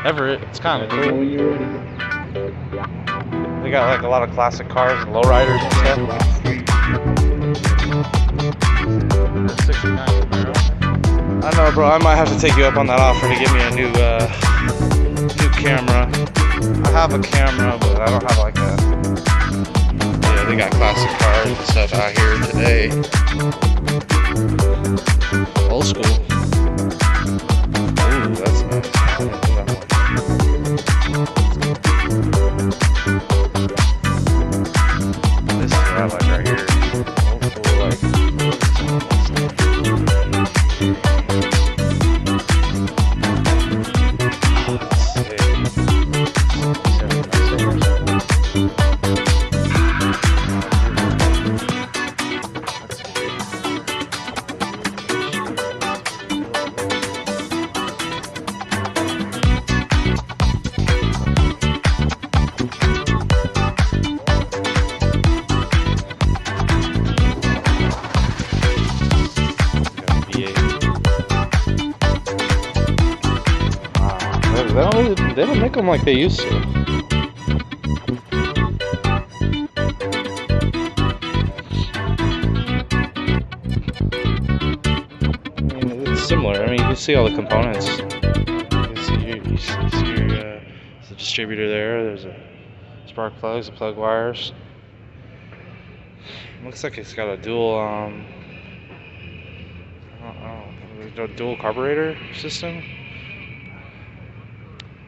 Everett. It's kind of cool. They got like a lot of classic cars and lowriders and stuff. 69 Camaro. I know, bro. I might have to take you up on that offer to give me a new camera. I have a camera, but I don't have like a. Yeah, they got classic cars and stuff out here today. Old school. Ooh, that's nice. I didn't do that one. This is what I like right here. Old school, like. They don't make them like they used to. I mean, it's similar. I mean, you can see all the components. You can see the distributor there. There's a spark plugs, the plug wires. Looks like it's got a dual, dual carburetor system.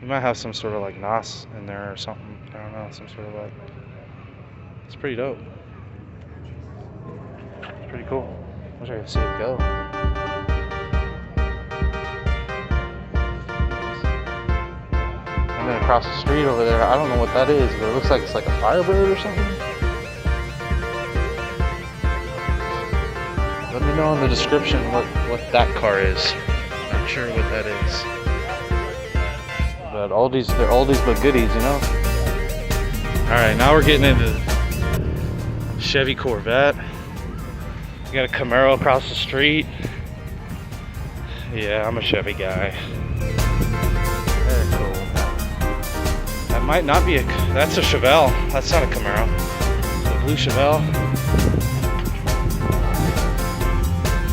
You might have some sort of like NOS in there or something. I don't know, some sort of like. It's pretty dope. It's pretty cool. Wish I could see it go. And then across the street over there, I don't know what that is, but it looks like it's like a Firebird or something. Let me know in the description what that car is. Not sure what that is. But oldies, they're oldies but goodies, you know? Alright, now we're getting into Chevy Corvette. We got a Camaro across the street. Yeah, I'm a Chevy guy. Very cool. That might not be that's a Chevelle. That's not a Camaro. It's a blue Chevelle.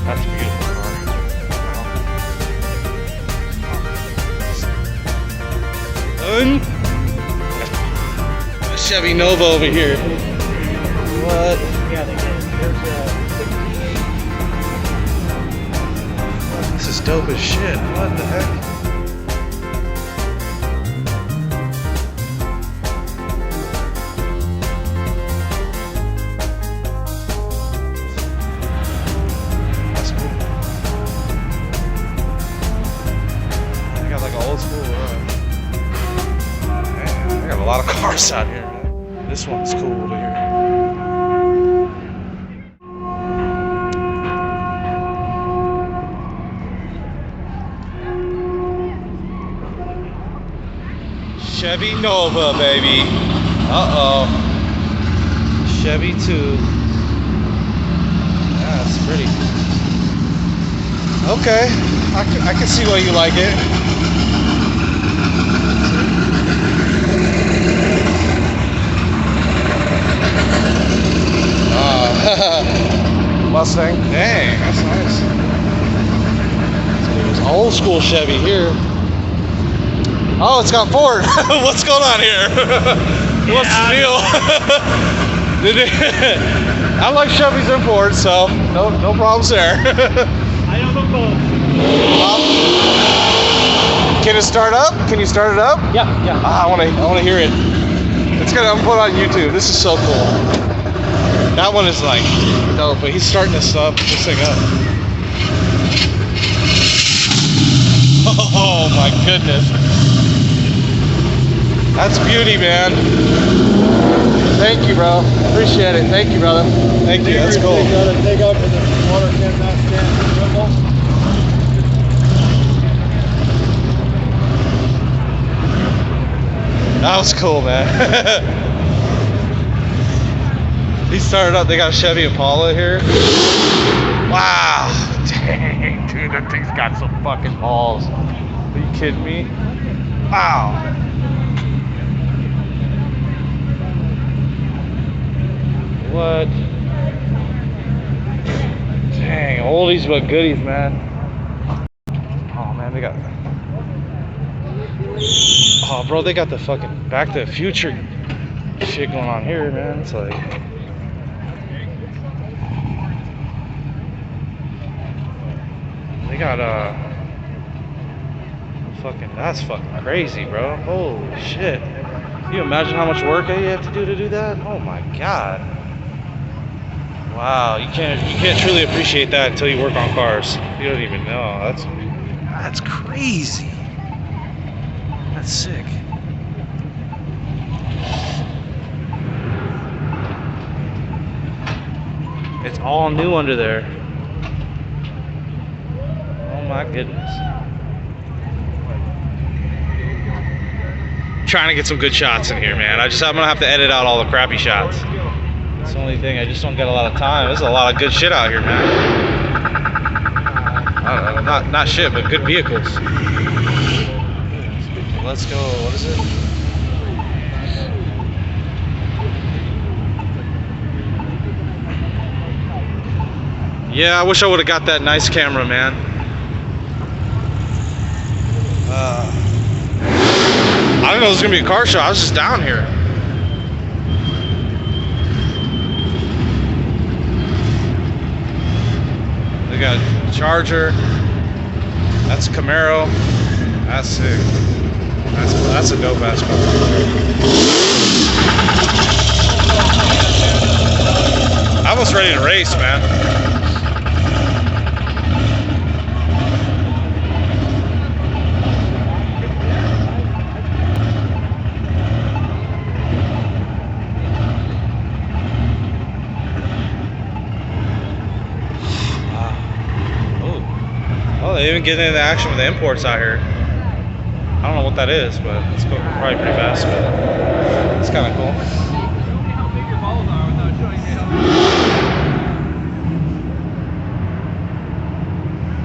That's a beautiful car. A Chevy Nova over here. What? Yeah, they did. This is dope as shit. What the heck? That's cool. I got like an old school. I got a lot of cars out here. This one's cool over here. Chevy Nova, baby. Uh-oh. Chevy 2. Yeah, that's pretty. Okay. I can see why you like it. Mustang. Dang, that's nice. There's old school Chevy here. Oh, it's got Ford. What's going on here? What's the deal? I like Chevys and Fords, so no problems there. I don't know. Can it start up? Can you start it up? Yeah. I want to hear it. It's gonna. I'm put on YouTube. This is so cool. That one is like dope, but he's starting this thing up. Oh my goodness. That's beauty, man. Thank you, bro. Appreciate it. Thank you, brother. Thank you. That's cool. Take out for the water can not stand. That was cool, man. He started up. They got a Chevy Impala here. Wow. Dang, dude, that thing's got some fucking balls. Are you kidding me? Wow. What? Dang, oldies but goodies, man. Oh man, they got. Oh, bro, they got the fucking Back to the Future shit going on here, man. It's like. They got fucking. That's fucking crazy, bro. Holy shit. Can you imagine how much work you have to do that? Oh my god. Wow, you can't truly appreciate that until you work on cars. You don't even know. That's crazy. That's sick. It's all new under there. Oh my goodness. Trying to get some good shots in here, man. I'm gonna have to edit out all the crappy shots. That's the only thing. I just don't get a lot of time. There's a lot of good shit out here, man. I don't know, not shit, but good vehicles. Let's go. What is it? Yeah, I wish I would have got that nice camera, man. I didn't know it was gonna be a car show. I was just down here. They got Charger. That's a Camaro. That's sick. That's a dope ass car. I'm almost ready to race, man. Oh, they even getting into action with the imports out here. I don't know what that is, but it's probably pretty fast, but it's kind of cool.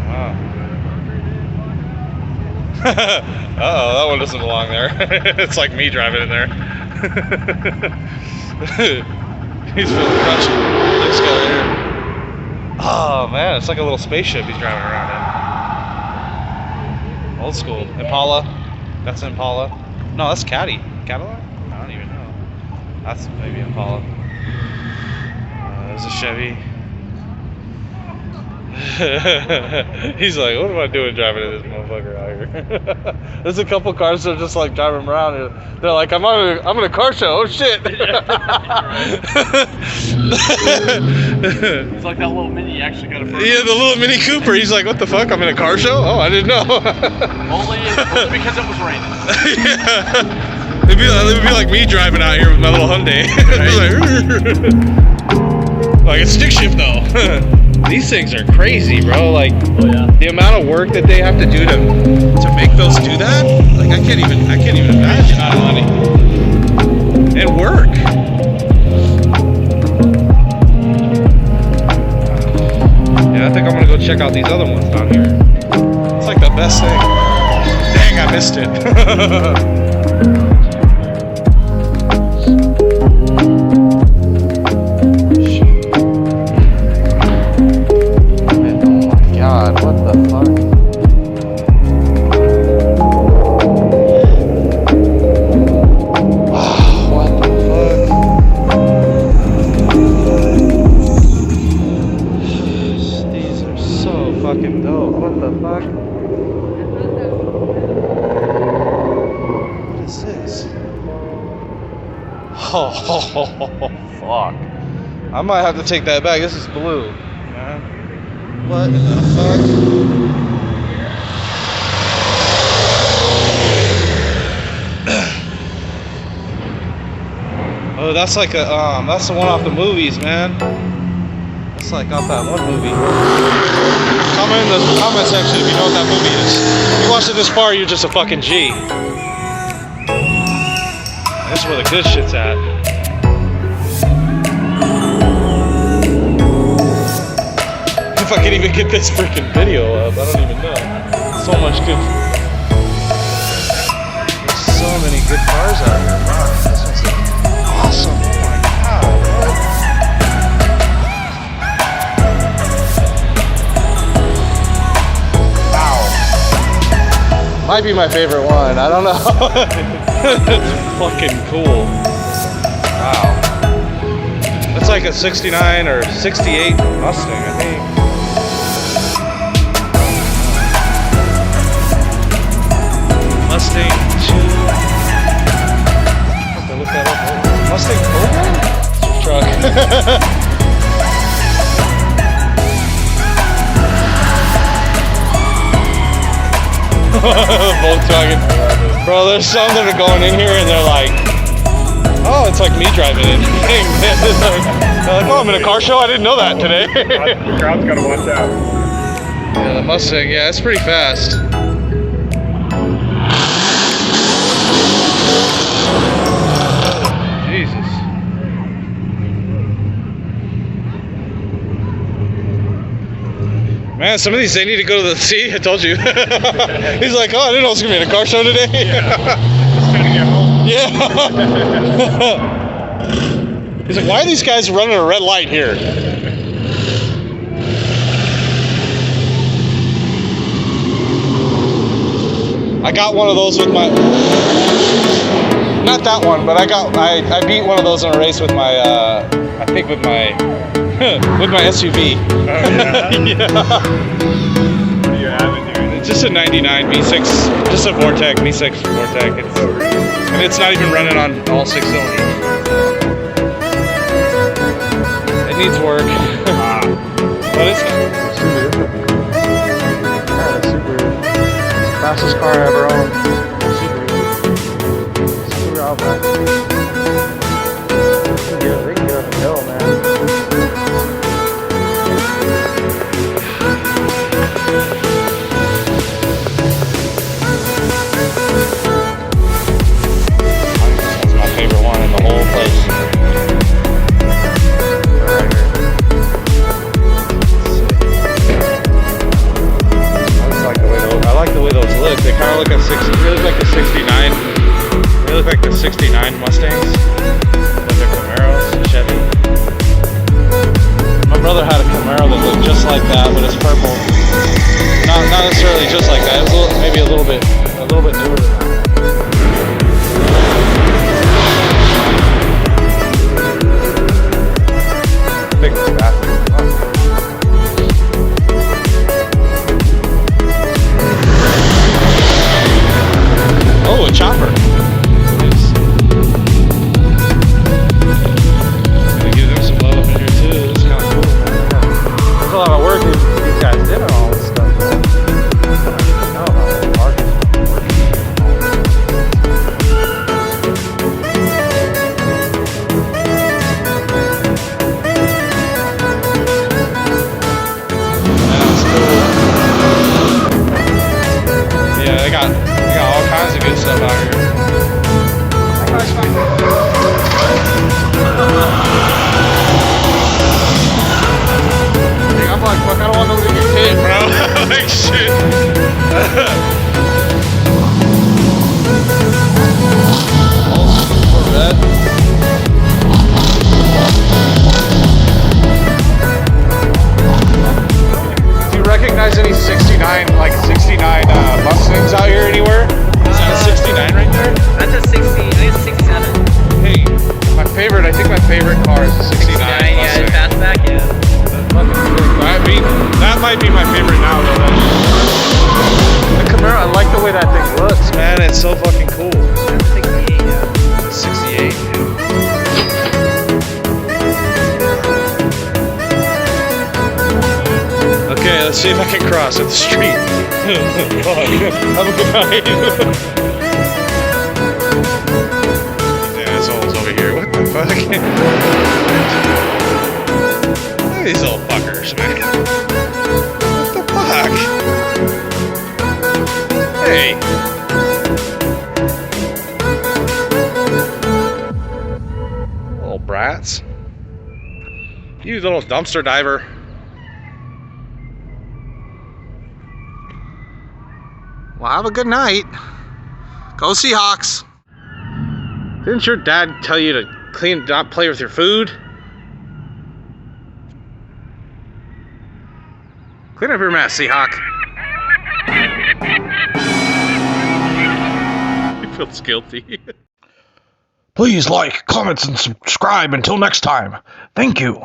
Wow. Uh-oh, that one doesn't belong there. It's like me driving in there. He's feeling crushed. Looks good right here. Oh man, it's like a little spaceship he's driving around in. Old school. Impala. That's an Impala. No, that's Caddy. Cadillac? I don't even know. That's maybe Impala. There's a Chevy. He's like, what am I doing driving in this motherfucker out here? There's a couple cars that are just like driving around. They're like, I'm in a car show. Oh shit! It's like that little mini actually got a burn. Yeah, the little Mini Cooper. He's like, what the fuck? I'm in a car show? Oh, I didn't know. only because it was raining. Yeah. It'd be like me driving out here with my little Hyundai. Like it's stick shift though. These things are crazy, bro. Like, oh, yeah. The amount of work that they have to do to make those do that. Like, I can't even imagine. Money. And work. Yeah, I think I'm gonna go check out these other ones down here. It's like the best thing. Dang, I missed it. God, what the fuck? What the fuck? These are so fucking dope. What the fuck? What is this? Oh, fuck. I might have to take that back. This is blue, man. What in the fuck? Oh, that's like a that's the one off the movies, man. That's like off that one movie. Comment in the comment section if you know what that movie is. If you watched it this far, you're just a fucking G. This is where the good shit's at. If I can even get this freaking video up, I don't even know. So much good. so many good cars out here. Wow, this one's awesome. Oh my god, what? Wow. Might be my favorite one. I don't know. It's fucking cool. Wow. That's like a 69 or 68 Mustang, I think. Mustang 2. Have to look that up. Mustang Cobra? Truck. Volkswagen. Bro, there's some that are going in here and they're like, oh, it's like me driving in. They're like, oh, I'm in a car show? I didn't know that today. The crowd's gotta watch out. Yeah, the Mustang, yeah, it's pretty fast. Jesus. Man, some of these, they need to go to the sea. I told you. He's like, oh, I didn't know it was going to be in a car show today. Yeah. Just trying to get home. Yeah. He's like, why are these guys running a red light here? I got one of those with my, not that one, but I beat one of those in a race with my, I think with my, with my SUV. Oh, yeah? Yeah. What do you have in here? It's just a 99 V6, just a Vortec, V6 Vortec. And it's not even running on all 6 cylinders. It needs work. But it's Subaru. Yeah, Subaru. Fastest car I ever owned. Subaru Outback. They can get up the hill, man. That's my favorite one in the whole place. I like the way those look. They kind of look like they look like the 69. They look like the 69 Mustangs. Like the Camaros, Chevy. My brother had a Camaro that looked just like that, but it's purple. Not necessarily just like that. It was maybe a little bit newer than that. Big bathroom. Oh, a chopper. Gonna give them some love in here too. It's kind of cool, man. There's a lot of work these guys did on all this stuff, man. I don't know how they market. That's cool. Yeah, they got all kinds of good stuff out here. I'm like, fuck, I don't want nobody to get hit, bro. Like, shit. Corvette. Do you recognize any 69 Mustangs out here anywhere? Is that a 69 right there? That's a 60, I think it's a 67. Hey, I think my favorite car is a 69 Yeah, Mustang. fastback, yeah. I mean, that might be my favorite now, though. The Camaro, I like the way that thing looks, man. It's so fucking cool. That's a 68, yeah. It's 68, dude. Okay, let's see if I can cross at the street. Fuck. Have a good night. These assholes over here. What the fuck? Look at these little fuckers, man. What the fuck? Hey. Little brats. You little dumpster diver. Well, have a good night. Go Seahawks. Didn't your dad tell you to not play with your food? Clean up your mess, Seahawk. He feels guilty. Please like, comment, and subscribe. Until next time. Thank you.